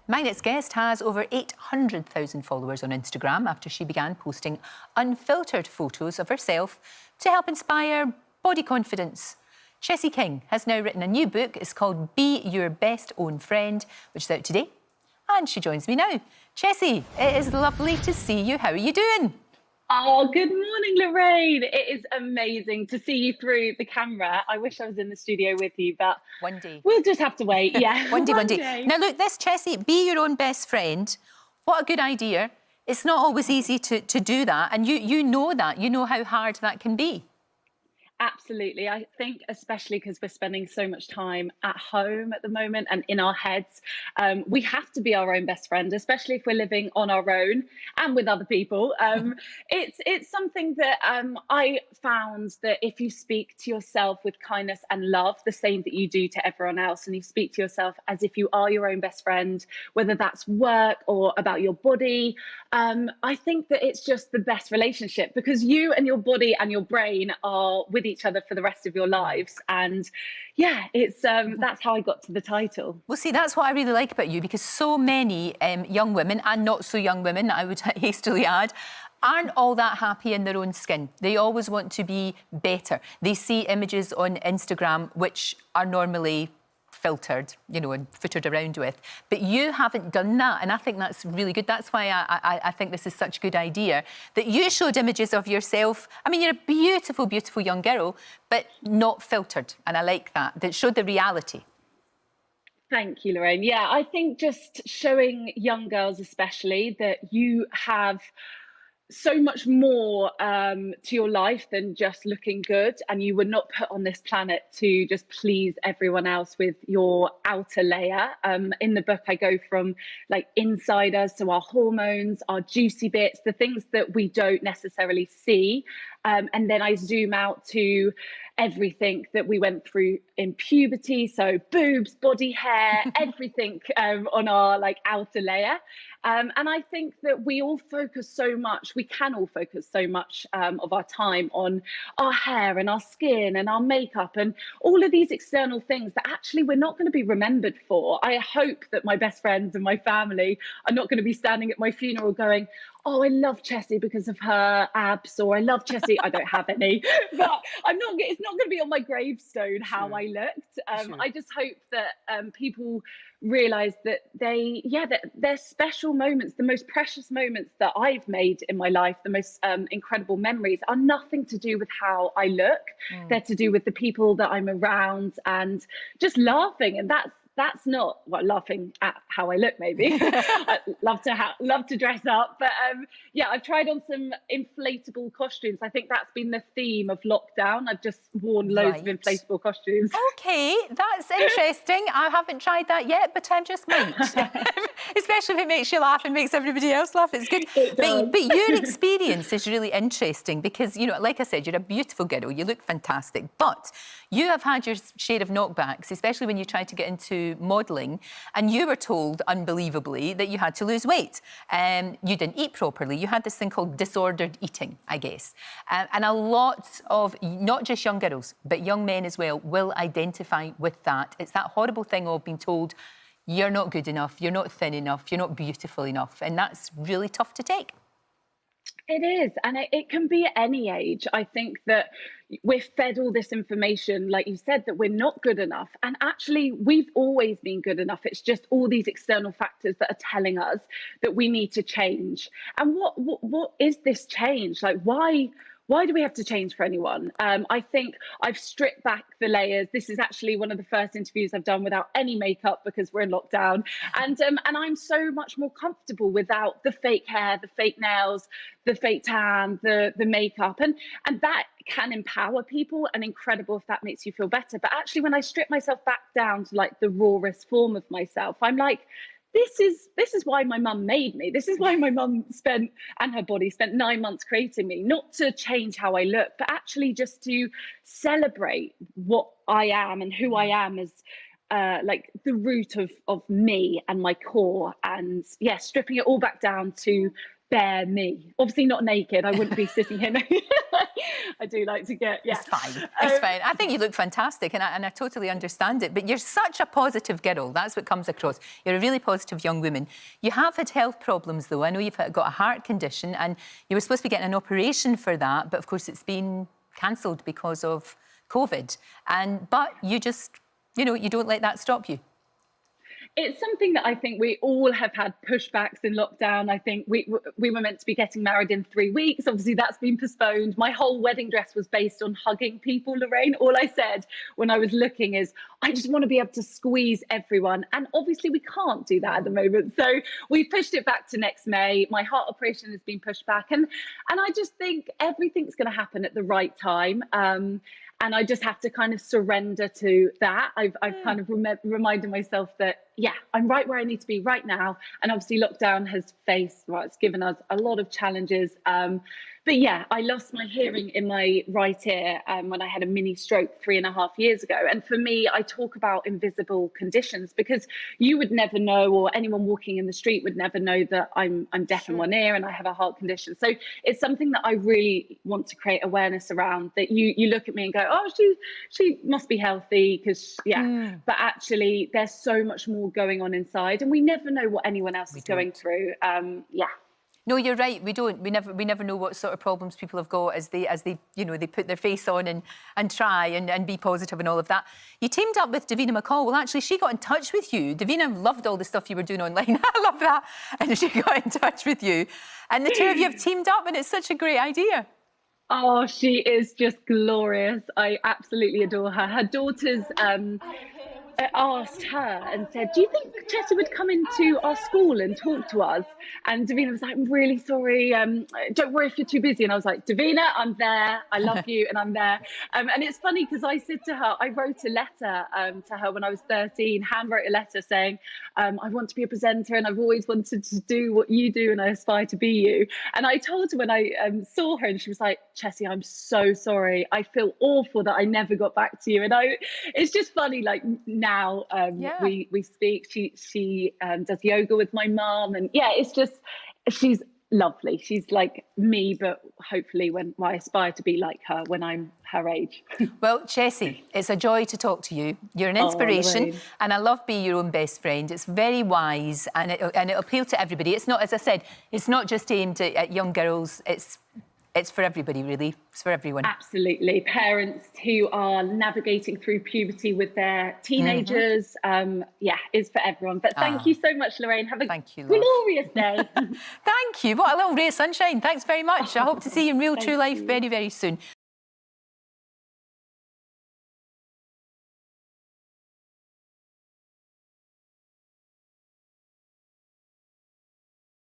My next guest has over 800,000 followers on Instagram after she began posting unfiltered photos of herself to help inspire body confidence. Chessie King has now written a new book. It's called Be Your Best Own Friend, which is out today. And she joins me now. Chessie, it is lovely to see you. How are you doing? Oh, good morning, Lorraine. It is amazing to see you through the camera. I wish I was in the studio with you, but one day. We'll just have to wait. Yeah, one day. Now, look, this, Chessie, be your own best friend. What a good idea. It's not always easy to do that. And you know that. You know how hard that can be. Absolutely. I think especially because we're spending so much time at home at the moment and in our heads, we have to be our own best friend, especially if we're living on our own and with other people. It's something that I found that if you speak to yourself with kindness and love, the same that you do to everyone else, and you speak to yourself as if you are your own best friend, whether that's work or about your body, I think that it's just the best relationship because you and your body and your brain are with each other for the rest of your lives. And yeah, it's that's how I got to the title. Well, see, that's what I really like about you, because so many young women, and not so young women, I would hastily add, aren't all that happy in their own skin. They always want to be better. They see images on Instagram which are normally filtered, you know, and footered around with. But you haven't done that, and I think that's really good. That's why I think this is such a good idea, that you showed images of yourself. I mean, you're a beautiful, beautiful young girl, but not filtered, and I like that. That showed the reality. Thank you, Lorraine. Yeah, I think just showing young girls especially that you have so much more to your life than just looking good, and you were not put on this planet to just please everyone else with your outer layer. In the book I go from like inside us, so our hormones, our juicy bits, the things that we don't necessarily see, and then I zoom out to everything that we went through in puberty, so boobs, body hair, everything on our like outer layer. And I think that we all focus so much, we can all focus so much of our time on our hair and our skin and our makeup and all of these external things that actually we're not going to be remembered for. I hope that my best friends and my family are not going to be standing at my funeral going, oh, I love Chessie because of her abs, or I love Chessie, I don't have any, but it's not going to be on my gravestone how I looked. I just hope that people realise that that they're special moments, the most precious moments that I've made in my life, the most incredible memories are nothing to do with how I look. They're to do with the people that I'm around and just laughing, and that's not laughing at how I look. Maybe I love to dress up, but yeah, I've tried on some inflatable costumes. I think that's been the theme of lockdown. I've just worn loads of inflatable costumes. Okay, that's interesting. I haven't tried that yet, but I just might. Especially if it makes you laugh and makes everybody else laugh. It's good. But your experience is really interesting because, you know, like I said, you're a beautiful girl. You look fantastic, but you have had your share of knockbacks, especially when you tried to get into modelling, and you were told, unbelievably, that you had to lose weight. You didn't eat properly. You had this thing called disordered eating, I guess. And a lot of, not just young girls, but young men as well, will identify with that. It's that horrible thing of being told, you're not good enough, you're not thin enough, you're not beautiful enough. And that's really tough to take. It is, and it can be at any age. I think that we're fed all this information, like you said, that we're not good enough. And actually, we've always been good enough. It's just all these external factors that are telling us that we need to change. And what is this change? Like, why do we have to change for anyone? I think I've stripped back the layers. This is actually one of the first interviews I've done without any makeup because we're in lockdown. And I'm so much more comfortable without the fake hair, the fake nails, the fake tan, the makeup. And that can empower people, and incredible if that makes you feel better. But actually, when I strip myself back down to like the rawest form of myself, I'm like, this is why my mum made me. This is why my mum and her body spent 9 months creating me, not to change how I look, but actually just to celebrate what I am and who I am as like the root of me and my core. And yeah, stripping it all back down to bare me. Obviously not naked. I wouldn't be sitting here I do like to get, yeah. It's fine. It's fine. I think you look fantastic, and I totally understand it. But you're such a positive girl. That's what comes across. You're a really positive young woman. You have had health problems, though. I know you've got a heart condition, and you were supposed to be getting an operation for that, but of course it's been cancelled because of COVID. But you just, you know, you don't let that stop you. It's something that I think we all have had pushbacks in lockdown. I think we were meant to be getting married in 3 weeks. Obviously, that's been postponed. My whole wedding dress was based on hugging people, Lorraine. All I said when I was looking is, I just want to be able to squeeze everyone. And obviously, we can't do that at the moment. So we pushed it back to next May. My heart operation has been pushed back. And I just think everything's going to happen at the right time. And I just have to kind of surrender to that. I've kind of reminded myself that, yeah, I'm right where I need to be right now. And obviously lockdown has it's given us a lot of challenges. But yeah, I lost my hearing in my right ear when I had a mini stroke 3.5 years ago. And for me, I talk about invisible conditions because you would never know, or anyone walking in the street would never know that I'm deaf in one ear and I have a heart condition. So it's something that I really want to create awareness around, that you look at me and go, oh, she must be healthy because, but actually there's so much more going on inside and we never know what anyone else is going through. No, you're right. We don't. We never know what sort of problems people have got as they you know, they put their face on and try and be positive and all of that. You teamed up with Davina McCall. Well, actually, she got in touch with you. Davina loved all the stuff you were doing online. I love that. And she got in touch with you. And the two of you have teamed up, and it's such a great idea. Oh, she is just glorious. I absolutely adore her. Her daughters asked her and said, do you think Chessie would come into our school and talk to us? And Davina was like, I'm really sorry. Don't worry if you're too busy. And I was like, Davina, I'm there. I love you and I'm there. And it's funny because I said to her, I wrote a letter to her when I was 13, handwrote a letter saying, I want to be a presenter and I've always wanted to do what you do and I aspire to be you. And I told her when I saw her and she was like, Chessie, I'm so sorry. I feel awful that I never got back to you. And it's just funny, like now we speak. She does yoga with my mum, and yeah, it's just, she's lovely. She's like me, but hopefully when I aspire to be like her when I'm her age. Well, Chessie, it's a joy to talk to you. You're an inspiration, and I love being your own best friend. It's very wise, and it'll appeal to everybody. It's not, as I said, it's not just aimed at young girls. It's for everybody, really. It's for everyone. Absolutely. Parents who are navigating through puberty with their teenagers. It's for everyone. But thank you so much, Lorraine. Have a glorious day. Thank you. What a little ray of sunshine. Thanks very much. I hope to see you in real, true life very, very soon.